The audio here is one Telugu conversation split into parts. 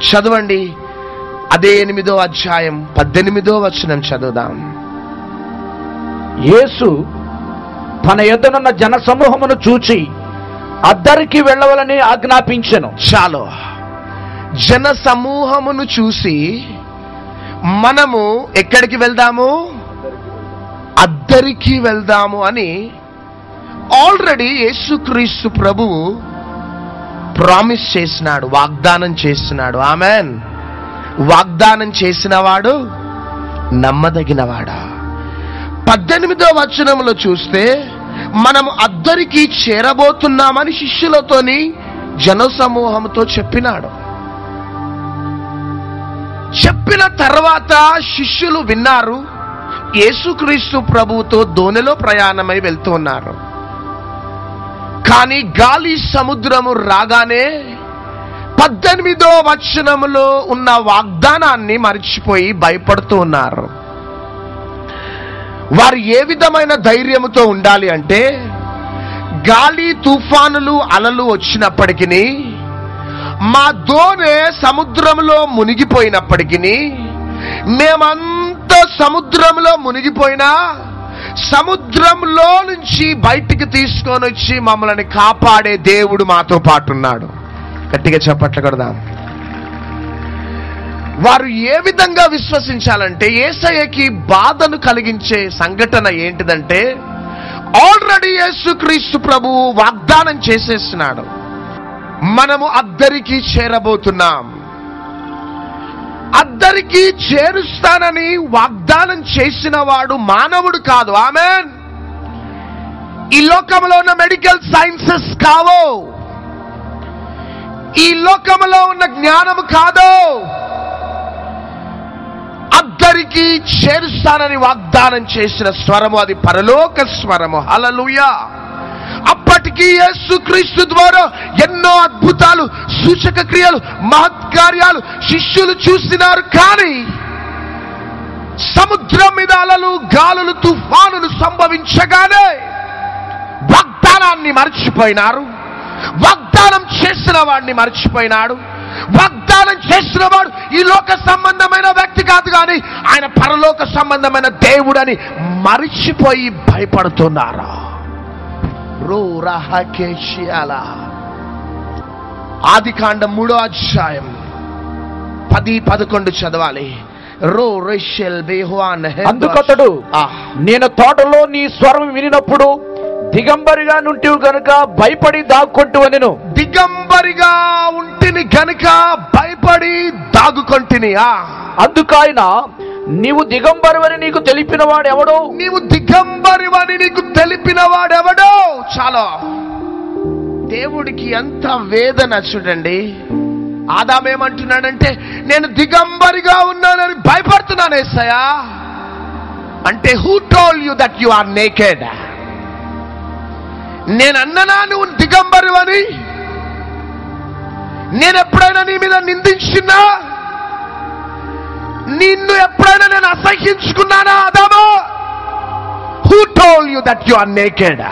చదవండి, అదే 8వ అధ్యాయం 18వ వచనం చదువుదాం. యేసు తన ఎదునున్న జన సమూహమును చూచి అద్దరికి వెళ్ళవలని ఆజ్ఞాపించెను. చాలు. జన సమూహమును చూసి మనము ఎక్కడికి వెళ్దాము? అద్దరికి వెళ్దాము అని ఆల్రెడీ యేసుక్రీస్తు ప్రభువు ప్రామిస్ చేసినాడు, వాగ్దానం చేసినాడు. ఆమెన్. వాగ్దానం చేసినవాడు నమ్మదగినవాడా? 18వ వచనంలో చూస్తే మనము అద్దరికి చేరబోతున్నామని శిష్యులతోని జనసమూహంతో చెప్పినాడు. చెప్పిన తర్వాత శిష్యులు విన్నారు. యేసుక్రీస్తు ప్రభువుతో దోణిలో ప్రయాణమై వెళ్తున్నారు. కానీ గాలి సముద్రము రాగానే 18వ వచనములో ఉన్న వాగ్దానాన్ని మర్చిపోయి భయపడుతూ ఉన్నారు. వారు ఏ విధమైన ధైర్యముతో ఉండాలి అంటే, గాలి తుఫానులు అలలు వచ్చినప్పటికీ, మా దోణి సముద్రంలో మునిగిపోయినప్పటికీ, మేమంతా సముద్రంలో మునిగిపోయినా సముద్రంలో నుంచి బయటికి తీసుకొని వచ్చి మమ్మల్ని కాపాడే దేవుడు మాతో పాటు ఉన్నాడు. గట్టిగా చప్పట్లు కొడదాం. వారు ఏ విధంగా విశ్వసించాలంటే, యేసయ్యకి బాధను కలిగించే సంఘటన ఏంటిదంటే, ఆల్రెడీ యేసుక్రీస్తు ప్రభువు వాగ్దానం చేసేస్తున్నాడు, మనము అద్దరికి చేరబోతున్నాం. అద్దరికి చేరుస్తానని వాగ్దానం చేసిన వాడు మానవుడు కాదు. ఆమెన్. ఈ లోకంలో ఉన్న మెడికల్ సైన్సెస్ కావు, ఈ లోకంలో ఉన్న జ్ఞానం కాదు. అద్దరికి చేరుస్తానని వాగ్దానం చేసిన స్వరము అది పరలోక స్వరము. హల్లెలూయా. అప్పటికి యేసుక్రీస్తు ద్వారా ఎన్నో అద్భుతాలు, సూచక క్రియలు, మహత్కార్యాలు శిష్యులు చూసినారు. కానీ సముద్రం మీద అలలు, గాలులు, తుఫానులు సంభవించగానే వాగ్దానాన్ని మర్చిపోయినారు. వాగ్దానం చేసిన వాడిని మర్చిపోయినాడు. వాగ్దానం చేసిన వాడు ఈ లోక సంబంధమైన వ్యక్తి కాదు, కానీ ఆయన పరలోక సంబంధమైన దేవుడని మరిచిపోయి భయపడుతున్నారా? ఆదికాండం 3వ అధ్యాయం 10-11 చదవాలి. అందుకతడు, నేను తోటలో నీ స్వరం వినినప్పుడు దిగంబరిగా నుంటివి గనుక భయపడి దాక్కొంటివనెను. దిగంబరిగా ఉంటిని గనుక భయపడి దాగుకొంటిని. అందుకైన నీవు దిగంబరివని నీకు తెలిపిన వాడెవడో? నీవు దిగంబరివని నీకు తెలిపిన వాడెవడో? చాలా. దేవుడికి ఎంత వేదన చూడండి. ఆదామేమంటున్నాడంటే, నేను దిగంబరిగా ఉన్నానని భయపడుతున్నాను యేసయ్యా అంటే, who told you that you are naked? నేను అన్ననా నువ్వు దిగంబరివని? నేను ఎప్పుడైనా నీ మీద నిందించినా? నిన్ను ఎప్పుడైనా నేను అసహ్యించుకున్నానా ఆదాము? Who told you that you are naked?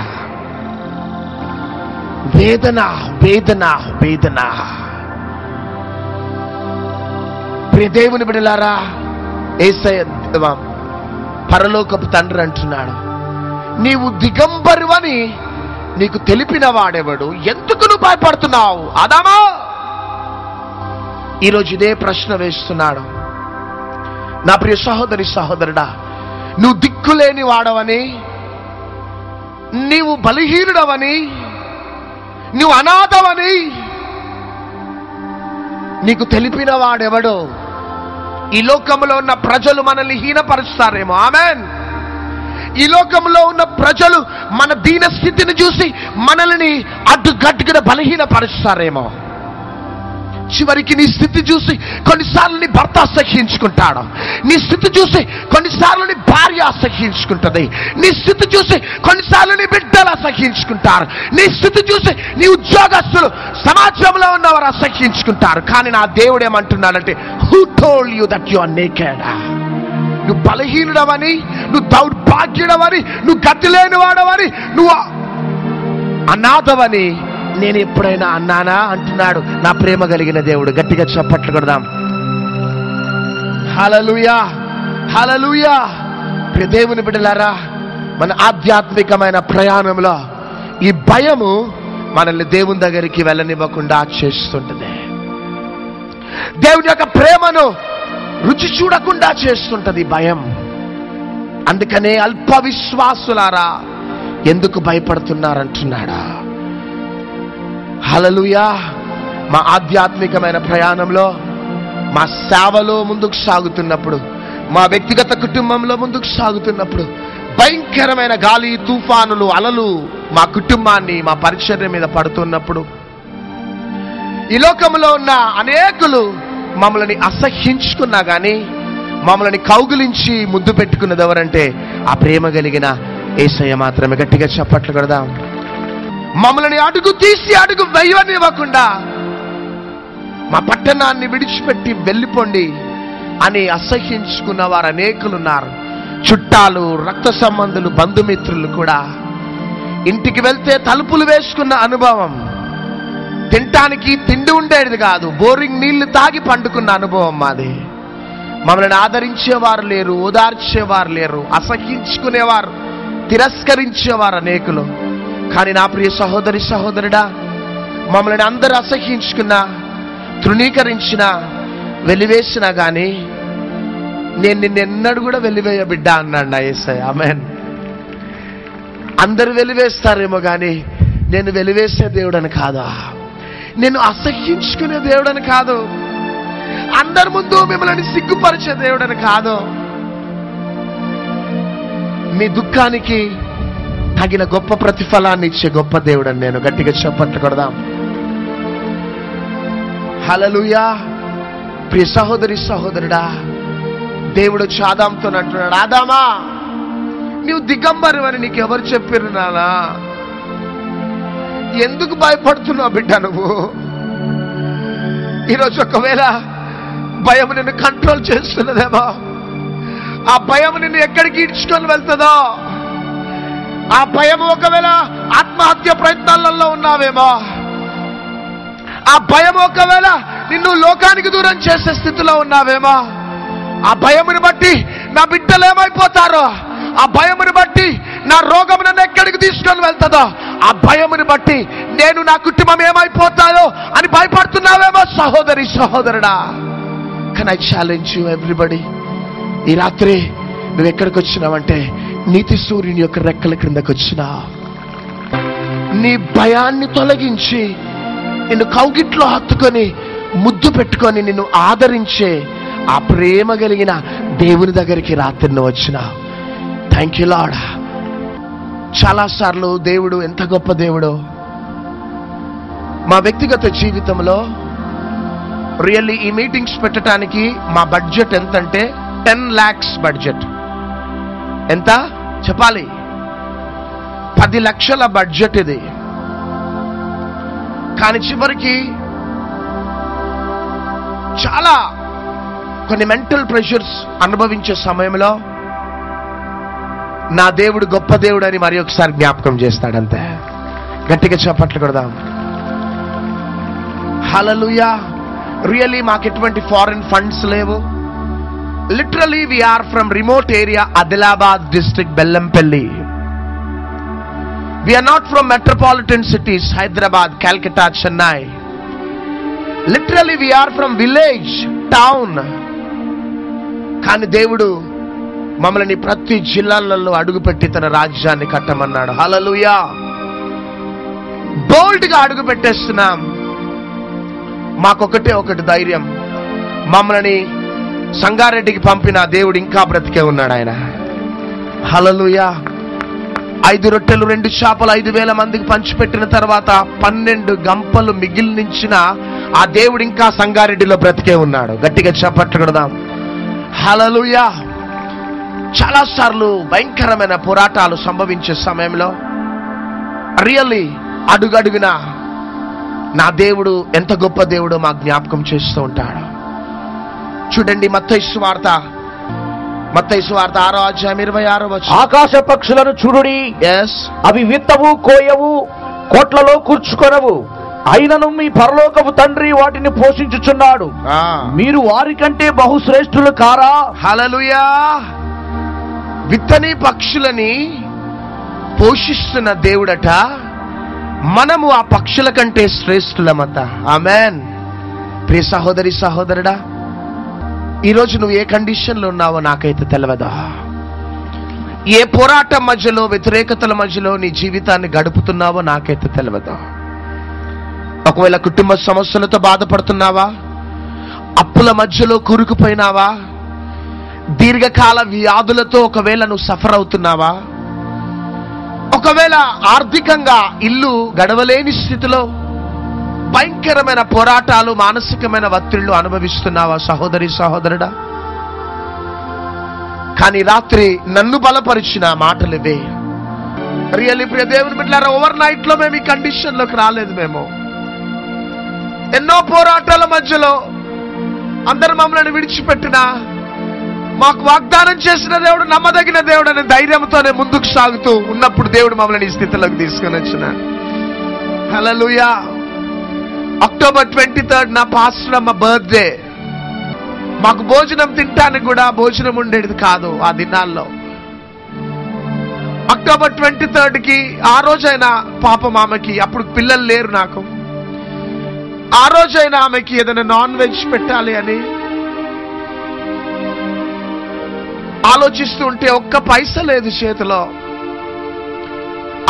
వేదన, వేదన, వేదన. ప్రియ దేవుని బిడ్డలారా, యేసయ్య పరలోకపు తండ్రి అంటున్నాడు, నీవు దిగంబరివని నీకు తెలిపిన వాడెవడు? ఎందుకు నువ్వు భయపడుతున్నావు ఆదామా? ఈరోజు ఇదే ప్రశ్న వేస్తున్నాడు. నా ప్రియ సహోదరి, సహోదరుడా, నువ్వు దిక్కులేని వాడవని, నీవు బలహీనుడవని, నువ్వు అనాథవని నీకు తెలిపిన వాడెవడో? ఈ లోకంలో ఉన్న ప్రజలు మనల్ని హీనపరుస్తారేమో. ఆమెన్. ఈ లోకంలో ఉన్న ప్రజలు మన దీన స్థితిని చూసి మనల్ని అడ్డుగట్టుగా బలహీనపరుస్తారేమో. చివరికి నీ స్థితి చూసి కొన్నిసార్లు నీ భర్త అసహ్యించుకుంటాడు. నీ స్థితి చూసి కొన్నిసార్లు నీ భార్య అసహ్యించుకుంటుంది. నీ స్థితి చూసి కొన్నిసార్లు నీ బిడ్డలు అసహ్యించుకుంటారు. నీ స్థితి చూసి నీ ఉద్యోగస్తులు, సమాజంలో ఉన్నవారు అసహ్యించుకుంటారు. కానీ నా దేవుడు ఏమంటున్నాడంటే, who told you that you are naked? నువ్వు బలహీనుడవని, నువ్వు దౌర్భాగ్యుడవని, నువ్వు గతి లేని వాడవని, నువ్వు అనాథవని నేను ఎప్పుడైనా అన్నానా అంటున్నాడు నా ప్రేమ కలిగిన దేవుడు. గట్టిగా చప్పట్లు కొడదాం. హల్లెలూయా, హల్లెలూయా. ప్రియ దేవుని బిడ్డలారా, మన ఆధ్యాత్మికమైన ప్రయాణంలో ఈ భయము మనల్ని దేవుని దగ్గరికి వెళ్ళనివ్వకుండా చేస్తుంటుంది. దేవుని యొక్క ప్రేమను రుచి చూడకుండా చేస్తుంటది భయం. అందుకనే అల్ప విశ్వాసులారా ఎందుకు భయపడుతున్నారంటున్నాడా. హల్లెలూయా. మా ఆధ్యాత్మికమైన ప్రయాణంలో, మా సేవలో ముందుకు సాగుతున్నప్పుడు, మా వ్యక్తిగత కుటుంబంలో ముందుకు సాగుతున్నప్పుడు భయంకరమైన గాలి, తుఫానులు, అలలు మా కుటుంబాన్ని, మా పరిచర్య మీద పడుతున్నప్పుడు ఈ లోకంలో ఉన్న అనేకులు మమ్మల్ని అసహ్యించుకున్నా కానీ మమ్మల్ని కౌగిలించి ముద్దు పెట్టుకున్నది ఎవరంటే ఆ ప్రేమ కలిగిన యేసయ్య మాత్రమే. గట్టిగా చప్పట్లు కొడదాం. మమ్మల్ని అడుగు తీసి అడుగు వేయనివ్వకుండా మా పట్టణాన్ని విడిచిపెట్టి వెళ్ళిపోండి అని అసహ్యించుకున్న వారు అనేకులున్నారు. చుట్టాలు, రక్త సంబంధులు, బంధుమిత్రులు కూడా. ఇంటికి వెళ్తే తలుపులు వేసుకున్న అనుభవం, తినటానికి తిండి ఉండేది కాదు, బోరింగ్ నీళ్లు తాగి పండుకున్న అనుభవం మాది. మమ్మల్ని ఆదరించేవారు లేరు, ఓదార్చేవారు లేరు, అసహ్యించుకునేవారు, తిరస్కరించేవారు అనేకులు. కానీ నా ప్రియ సహోదరి సహోదరుడా, మమ్మల్ని అందరూ అసహ్యించుకున్నా, తృణీకరించినా, వెలివేసినా కానీ నేను నిన్నెన్నడూ కూడా వెలివేయ బిడ్డ అన్నాడు నా యేసయ్య. ఆమేన్. అందరూ వెలివేస్తారేమో కానీ నేను వెలివేసే దేవుడని కాదా, నేను అసహ్యించుకునే దేవుడని కాదు, అందరి ముందు మిమ్మల్ని సిగ్గుపరిచే దేవుడని కాదు. మీ దుఃఖానికి తగిన గొప్ప ప్రతిఫలాన్ని ఇచ్చే గొప్ప దేవుడని నేను. గట్టిగా చప్పట్లు కొడదాం. హల్లెలూయా. ప్రియ సహోదరి సహోదరుడా, దేవుడు ఆదాముతో అంటున్నాడు, ఆదామా నీవు దిగంబరు అని నీకు ఎవరు చెప్పారు నానా? ఎందుకు భయపడుతున్నావు బిడ్డ నువ్వు? ఈరోజు ఒకవేళ భయం నిన్ను కంట్రోల్ చేస్తున్నదేమో, ఆ భయం నిన్ను ఎక్కడికి ఈడ్చుకొని వెళ్తుందో, ఆ భయం ఒకవేళ ఆత్మహత్య ప్రయత్నాలలో ఉన్నావేమో, ఆ భయం ఒకవేళ నిన్ను లోకానికి దూరం చేసే స్థితిలో ఉన్నావేమో, ఆ భయముని బట్టి నా బిడ్డలు ఏమైపోతారో, ఆ భయముని బట్టి నా రోగం నన్ను ఎక్కడికి తీసుకొని వెళ్తుందో, ఆ భయముని బట్టి నేను, నా కుటుంబం ఏమైపోతాయో అని భయపడుతున్నావేమో సహోదరి సహోదరుడా. Can I challenge you everybody, ఈ రాత్రి నువ్వు ఎక్కడికి వచ్చినావంటే నీతి సూర్యుని యొక్క రెక్కల క్రిందకి వచ్చినావు. నీ భయాన్ని తొలగించి నిన్ను కౌగిట్లో హత్తుకొని ముద్దు పెట్టుకొని నిన్ను ఆదరించే ఆ ప్రేమ కలిగిన దేవుని దగ్గరికి రాత్రి నువ్వు వచ్చినావు. Thank you lord. చాలాసార్లు దేవుడు ఎంత గొప్ప దేవుడో. మా వ్యక్తిగత జీవితంలో రియల్లీ ఈ మీటింగ్స్ పెట్టడానికి మా బడ్జెట్ ఎంతంటే 10 lakhs బడ్జెట్. ఎంత చెప్పాలి? 10 లక్షల బడ్జెట్ ఇది. కానీ చివరికి చాలా కొన్ని మెంటల్ ప్రెషర్స్ అనుభవించే సమయంలో నా దేవుడు గొప్ప దేవుడు అని మరి ఒకసారి జ్ఞాపకం చేస్తాడంతే. గట్టిగా చప్పట్లు కొడదాం. హల్లెలూయా. రియల్లీ మాకు ఎటువంటి ఫారిన్ ఫండ్స్ లేవు. Literally we are from remote area, Adilabad district, Bellampalli. We are not from metropolitan cities, Hyderabad, Calcutta, Chennai. Literally we are from village, town. కానీ దేవుడు మమ్మల్ని ప్రతి జిల్లాలలో అడుగుపెట్టి తన రాజ్యాన్ని కట్టమన్నాడు. హల్లెలూయా. బోల్డ్ గా అడుగు పెట్టేస్తున్నాం. మాకొకటే ఒకటి ధైర్యం, మమ్మల్ని సంగారెడ్డికి పంపిన దేవుడు ఇంకా బ్రతికే ఉన్నాడు ఆయన. హల్లెలూయా. 5 రొట్టెలు 2 చేపలు 5,000 మందికి పంచిపెట్టిన తర్వాత 12 గంపలు మిగిలించిన ఆ దేవుడు ఇంకా సంగారెడ్డిలో బ్రతికే ఉన్నాడు. గట్టిగా చప్పట్లు కొడదాం. హల్లెలూయా. చాలాసార్లు భయంకరమైన పోరాటాలు సంభవించే సమయంలో రియల్లీ అడుగడుగునా నా దేవుడు ఎంత గొప్ప దేవుడో మా జ్ఞాపకం చేస్తూ ఉంటాడు. చూడండి మత్తయి సువార్త 6వ అధ్యాయం 26వ వచనం. ఆకాశ పక్షులను చూడుడి, yes, అవి విత్తవు కోయవు, కోట్లలో కూర్చుకొనవు, అయినను మీ పరలోకపు తండ్రి వాటిని పోషించుచున్నాడు. మీరు వారికంటే బహుశ్రేష్ఠులు కారా? హల్లెలూయా. విత్తని పక్షులని పోషిస్తున్న దేవుడట, మనము ఆ పక్షుల కంటే శ్రేష్ఠులమట. ఆమేన్. ప్రియ సహోదరి సహోదరుడా, ఈరోజు నువ్వు ఏ కండిషన్లో ఉన్నావో నాకైతే తెలియదా. ఏ పోరాటం మధ్యలో, వ్యతిరేకతల మధ్యలో నీ జీవితాన్ని గడుపుతున్నావో నాకైతే తెలియదా. ఒకవేళ కుటుంబ సమస్యలతో బాధపడుతున్నావా, అప్పుల మధ్యలో కూరుకుపోయినావా, దీర్ఘకాల వ్యాధులతో ఒకవేళ నువ్వు సఫర్ అవుతున్నావా, ఒకవేళ ఆర్థికంగా ఇల్లు గడవలేని స్థితిలో భయంకరమైన పోరాటాలు, మానసికమైన ఒత్తిళ్లు అనుభవిస్తున్నావా సహోదరి సహోదరుడా? కానీ రాత్రి నన్ను బలపరిచిన మాటలు ఇవే. రియల్లీ ప్రియ దేవుని బిడ్డలారా, ఓవర్ నైట్ లో మేము ఈ కండిషన్ లోకి రాలేదు. మేము ఎన్నో పోరాటాల మధ్యలో అందరు మమ్మల్ని విడిచిపెట్టినా మాకు వాగ్దానం చేసిన దేవుడు నమ్మదగిన దేవుడు అనే ధైర్యంతోనే ముందుకు సాగుతూ ఉన్నప్పుడు దేవుడు మమ్మల్ని ఈ స్థితిలోకి తీసుకొని వచ్చినాడు. హల్లెలూయా. అక్టోబర్ 23 నా పాస్టర్ అమ్మ బర్త్డే. మాకు భోజనం తినడానికి కూడా భోజనం ఉండేది కాదు ఆ దినాల్లో. అక్టోబర్ 23కి ఆ రోజైనా పాపం ఆమెకి, అప్పుడు పిల్లలు లేరు నాకు, ఆ రోజైనా ఆమెకి ఏదైనా నాన్ వెజ్ పెట్టాలి అని ఆలోచిస్తూ ఉంటే ఒక్క పైసా లేదు చేతిలో.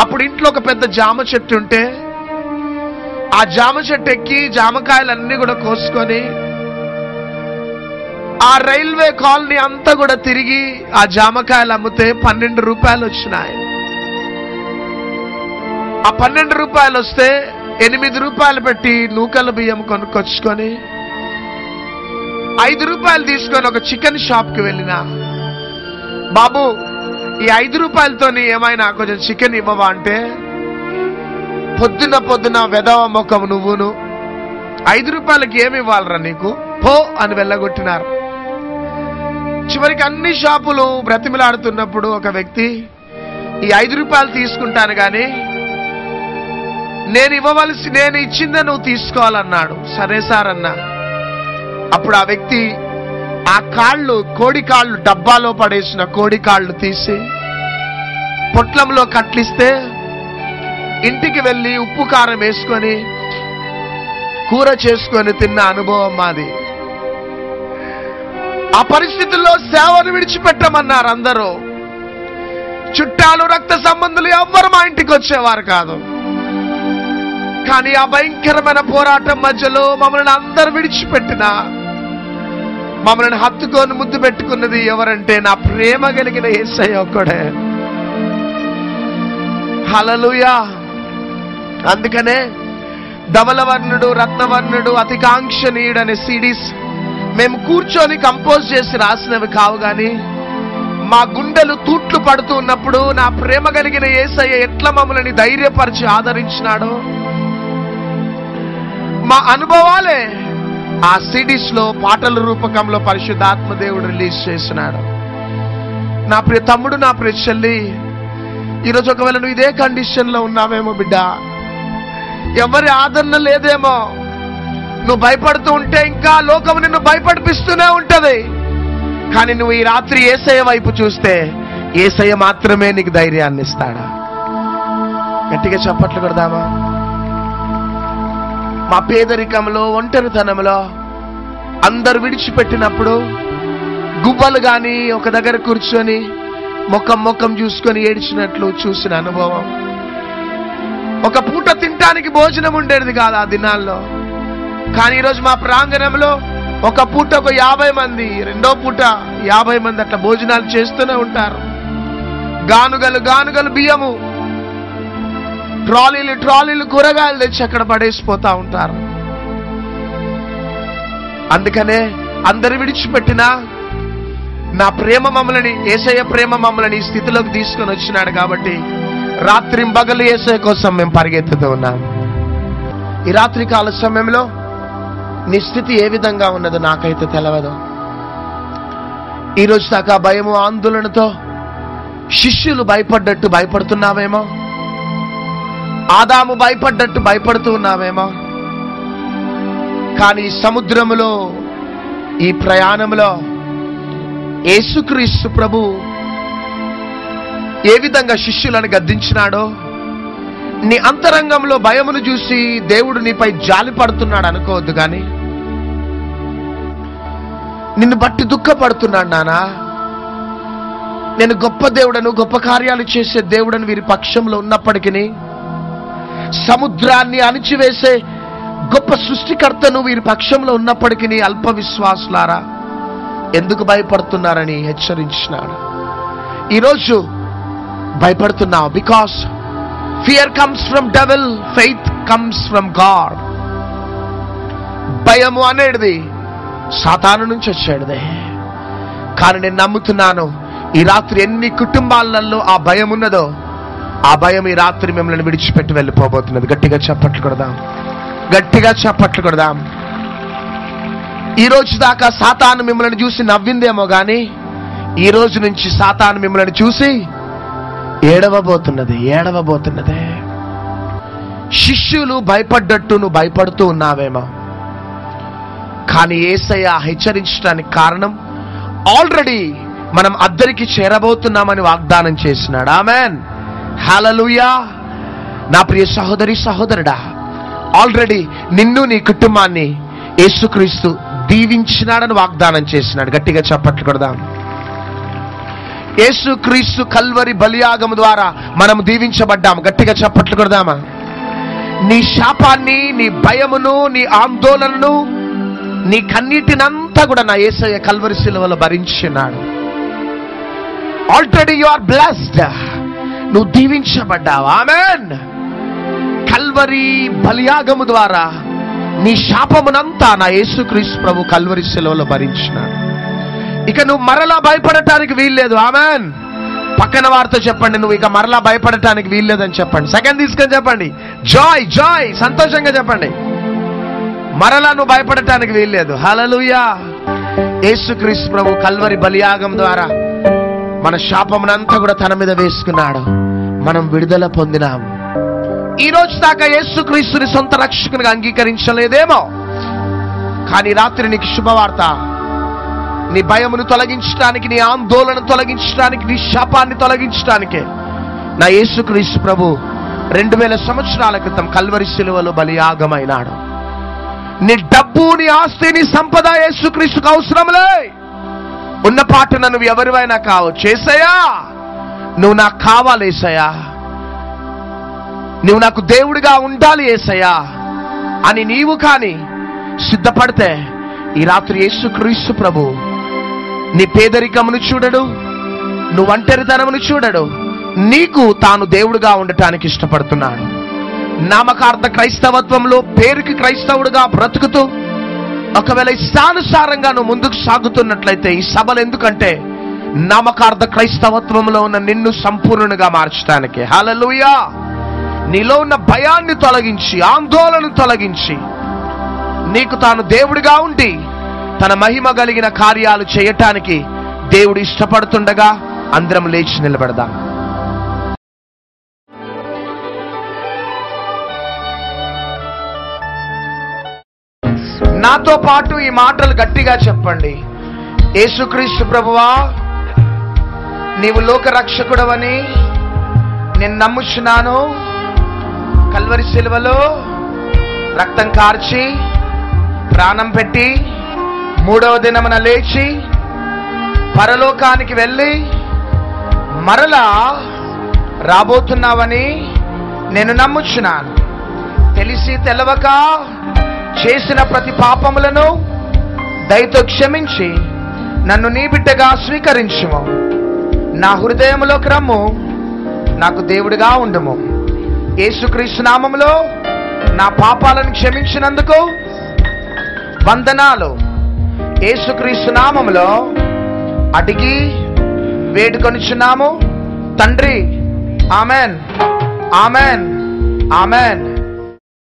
అప్పుడు ఇంట్లో ఒక పెద్ద జామ చెట్టు ఉంటే ఆ జామ చెట్టు ఎక్కి జామకాయలన్నీ కూడా కోసుకొని ఆ రైల్వే కాలనీ అంతా కూడా తిరిగి ఆ జామకాయలు అమ్మితే 12 రూపాయలు వచ్చినాయి. ఆ 12 రూపాయలు వస్తే 8 రూపాయలు పెట్టి నూకల బియ్యం కొనుక్కొచ్చుకొని 5 రూపాయలు తీసుకొని ఒక చికెన్ షాప్కి వెళ్ళినా, బాబు ఈ 5 రూపాయలతోని ఏమైనా కొంచెం చికెన్ ఇవ్వవా అంటే, పొద్దున వెధవ ముఖం నువ్వును, 5 రూపాయలకి ఏమి ఇవ్వాలరా నీకు, పో అని వెళ్ళగొట్టినారు. చివరికి అన్ని షాపులు బ్రతిమిలాడుతున్నప్పుడు ఒక వ్యక్తి ఈ 5 రూపాయలు తీసుకుంటాను కానీ నేను ఇచ్చిందే నువ్వు తీసుకోవాలన్నాడు. సరే సార్ అన్నా. అప్పుడు ఆ వ్యక్తి ఆ కాళ్ళు, కోడి కాళ్ళు, డబ్బాలో పడేసిన కోడి కాళ్ళు తీసి పొట్లంలో కట్లిస్తే ఇంటికి వెళ్ళి ఉప్పు కారం వేసుకొని కూర చేసుకొని తిన్న అనుభవం మాది. ఆ పరిస్థితుల్లో సేవను విడిచిపెట్టమన్నారు అందరూ. చుట్టాలు, రక్త సంబంధులు ఎవ్వరు మా ఇంటికి వచ్చేవారు కాదు. కానీ ఆ భయంకరమైన పోరాటం మధ్యలో మమ్మల్ని అందరు విడిచిపెట్టినా మమ్మల్ని హత్తుకొని ముద్దు పెట్టుకున్నది ఎవరంటే నా ప్రేమ కలిగిన యేసయ్య ఒక్కడే. హల్లెలూయా. అందుకనే ధవలవర్ణుడు, రత్నవర్ణుడు, అతికాంక్షణీయుడు అనే సిడీస్ మేము కూర్చొని కంపోజ్ చేసి రాసినవి కావు, కానీ మా గుండెలు తూట్లు పడుతూ ఉన్నప్పుడు నా ప్రేమ కలిగిన యేసయ్య ఎట్లా మమ్మల్ని ధైర్యపరిచి ఆదరించినాడో మా అనుభవాలే ఆ సిడీస్ లో పాటల రూపకంలో పరిశుద్ధాత్మ దేవుడు రిలీజ్ చేసినాడు. నా ప్రియ తమ్ముడు, నా ప్రియ చెల్లి, ఈరోజు ఒకవేళ నువ్వు ఇదే కండిషన్ లో ఉన్నావేమో బిడ్డ, ఎవరి ఆదరణ లేదేమో, నువ్వు భయపడుతూ ఉంటే ఇంకా లోకం నిన్ను భయపడిపిస్తూనే ఉంటది. కానీ నువ్వు ఈ రాత్రి యేసయ్య వైపు చూస్తే యేసయ్య మాత్రమే నీకు ధైర్యాన్ని ఇస్తాడా? గట్టిగా చప్పట్లు కొడదామా? మా పేదరికంలో, ఒంటరితనంలో అందరు విడిచిపెట్టినప్పుడు గువ్వలు గాని ఒక దగ్గర కూర్చొని ముఖం చూసుకొని ఏడ్చినట్లు చూసిన అనుభవం. ఒక పూట తినటానికి భోజనం ఉండేది కాదు ఆ దినాల్లో. కానీ ఈరోజు మా ప్రాంగణంలో ఒక పూట ఒక 50 మంది, రెండో పూట 50 మంది అట్లా భోజనాలు చేస్తూనే ఉంటారు. గానుగలు బియ్యము, ట్రాలీలు కూరగాయలు తెచ్చి అక్కడ పడేసిపోతా ఉంటారు. అందుకనే అందరు విడిచిపెట్టినా నా ప్రేమ మమ్మల్ని, యేసయ్య ప్రేమ మమ్మల్ని ఈ స్థితిలోకి తీసుకొని వచ్చినాడు. కాబట్టి రాత్రింబగలు యేసయ్య కోసం మేము పరిగెత్తుతూ ఉన్నాం. ఈ రాత్రి కాల సమయంలో నీ స్థితి ఏ విధంగా ఉన్నదో నాకైతే తెలియదు. ఈరోజు దాకా భయము, ఆందోళనతో శిష్యులు భయపడ్డట్టు భయపడుతున్నావేమో. ఆదాము భయపడ్డట్టు భయపడుతూ ఉన్నామేమో. కానీ సముద్రములో ఈ ప్రయాణంలో యేసుక్రీస్తు ప్రభు ఏ విధంగా శిష్యులను గద్దించినాడో, నీ అంతరంగంలో భయమును చూసి దేవుడు నీపై జాలి పడుతున్నాడు అనుకోవద్దు. కానీ నిన్ను బట్టి దుఃఖపడుతున్నాడు. నానా, నేను గొప్ప దేవుడను, గొప్ప కార్యాలు చేసే దేవుడను వీరి పక్షంలో ఉన్నప్పటికీ, సముద్రాన్ని అణిచివేసే గొప్ప సృష్టికర్తను వీరి పక్షంలో ఉన్నప్పటికీ అల్ప విశ్వాసులారా ఎందుకు భయపడుతున్నారని హెచ్చరించినాడు. ఈరోజు భయపడుతున్నావు. Because fear comes from devil, faith comes from God. భయము అనేది సాతాను నుంచి వచ్చేది. కానీ నేను నమ్ముతున్నాను, ఈ రాత్రి ఎన్ని కుటుంబాలలో ఆ భయం ఉన్నదో, ఆ భయం ఈ రాత్రి మిమ్మల్ని విడిచిపెట్టి వెళ్ళిపోబోతున్నది. గట్టిగా చప్పట్లు కొడదాం, గట్టిగా చప్పట్లు కొడదాం. ఈ రోజు దాకా సాతాను మిమ్మల్ని చూసి నవ్విందేమో కానీ, ఈ రోజు నుంచి సాతాను మిమ్మల్ని చూసి ఏడవబోతున్నది. శిష్యులు భయపడ్డట్టు నువ్వు భయపడుతూ ఉన్నావేమో. కానీ యేసయ్య హెచ్చరించడానికి కారణం, ఆల్రెడీ మనం అద్దరికి చేరబోతున్నామని వాగ్దానం చేసినాడు. ఆమేన్, హల్లెలూయా. నా ప్రియ సహోదరి సహోదరుడా, ఆల్రెడీ నిన్ను నీ కుటుంబాన్ని యేసుక్రీస్తు దీవించినాడని వాగ్దానం చేసినాడు. గట్టిగా చప్పట్లు కొడదాం. యేసుక్రీస్తు కల్వరి బలియాగం ద్వారా మనం దీవించబడ్డాము. గట్టిగా చప్పట్లు కొడదామా. నీ శాపాన్ని, నీ భయమును, నీ ఆందోళనను, నీ కన్నీటినంతా కూడా నా యేసయ్య కల్వరి శిలువలో భరించినాడు. Already you are blessed. నువ్వు దీవించబడ్డావు. ఆమేన్. కల్వరి బలియాగము ద్వారా నీ శాపమునంతా నా యేసుక్రీస్తు ప్రభు కల్వరి శిలువలో భరించినాడు. ఇక నువ్వు మరలా భయపడటానికి వీల్లేదు. ఆమేన్. పక్కన వారితో చెప్పండి, నువ్వు ఇక మరలా భయపడటానికి వీల్లేదని చెప్పండి. సెకండ్ తీసుకొని చెప్పండి, జాయ్ జాయ్, సంతోషంగా చెప్పండి. మరలా నువ్వు భయపడటానికి వీల్లేదు. హల్లెలూయా. యేసుక్రీస్తు ప్రభు కల్వరి బలియాగం ద్వారా మన శాపమునంతా కూడా తన మీద వేసుకున్నాడు. మనం విడుదల పొందినాము. ఈ రోజు దాకా యేసుక్రీస్తుని సొంత రక్షకునిగా అంగీకరించలేదేమో, కానీ రాత్రి నీకు శుభవార్త. నీ భయమును తొలగించడానికి, నీ ఆందోళన తొలగించడానికి, నీ శాపాన్ని తొలగించడానికే నా యేసుక్రీస్తు ప్రభు 2000 సంవత్సరాల క్రితం కల్వరి శిలువలో బలియాగమైనాడు. నీ డబ్బు, నీ ఆస్తి, నీ సంపద యేసుక్రీస్తుకు అవసరంలే. ఉన్న పాటన నువ్వు ఎవరివైనా కావచ్చు. యేసయ్యా, నువ్వు నాకు కావాలి యేసయ్యా, నువ్వు నాకు దేవుడిగా ఉండాలి యేసయ్యా అని నీవు కానీ సిద్ధపడితే, ఈ రాత్రి యేసుక్రీస్తు ప్రభు నీ పేదరికమును చూడడు, నువ్వు ఒంటరితనమును చూడడు. నీకు తాను దేవుడిగా ఉండటానికి ఇష్టపడుతున్నాడు. నామకార్థ క్రైస్తవత్వంలో పేరుకి క్రైస్తవుడిగా బ్రతుకుతూ ఒకవేళ ఇష్టానుసారంగా నువ్వు ముందుకు సాగుతున్నట్లయితే ఈ సభలు ఎందుకంటే నామకార్థ క్రైస్తవత్వంలో ఉన్న నిన్ను సంపూర్ణంగా మార్చడానికి. హల్లెలూయా. నీలో ఉన్న భయాన్ని తొలగించి, ఆందోళన తొలగించి, నీకు తాను దేవుడిగా ఉండి తన మహిమ కలిగిన కార్యాలు చేయటానికి దేవుడు ఇష్టపడుతుండగా అందరం లేచి నిలబడదాం. నాతో పాటు ఈ మాటలు గట్టిగా చెప్పండి. యేసుక్రీస్తు ప్రభువా, నీవు లోక రక్షకుడవని నేను నమ్ముచున్నాను. కల్వరి శిలువలో రక్తం కార్చి ప్రాణం పెట్టి 3వ దినమున లేచి పరలోకానికి వెళ్ళి మరలా రాబోతున్నావని నేను నమ్ముచున్నాను. తెలిసి తెలవక చేసిన ప్రతి పాపములను దయతో క్షమించి నన్ను నీ బిడ్డగా స్వీకరించుము. నా హృదయములోకి రమ్ము, నాకు దేవుడిగా ఉండుము. యేసుక్రీస్తు నామములో నా పాపాలను క్షమించినందుకు వందనాలు. యేసుక్రీస్తు నామములో అడిగి వేడుకొనుచున్నాము తండ్రి. Amen, amen, amen.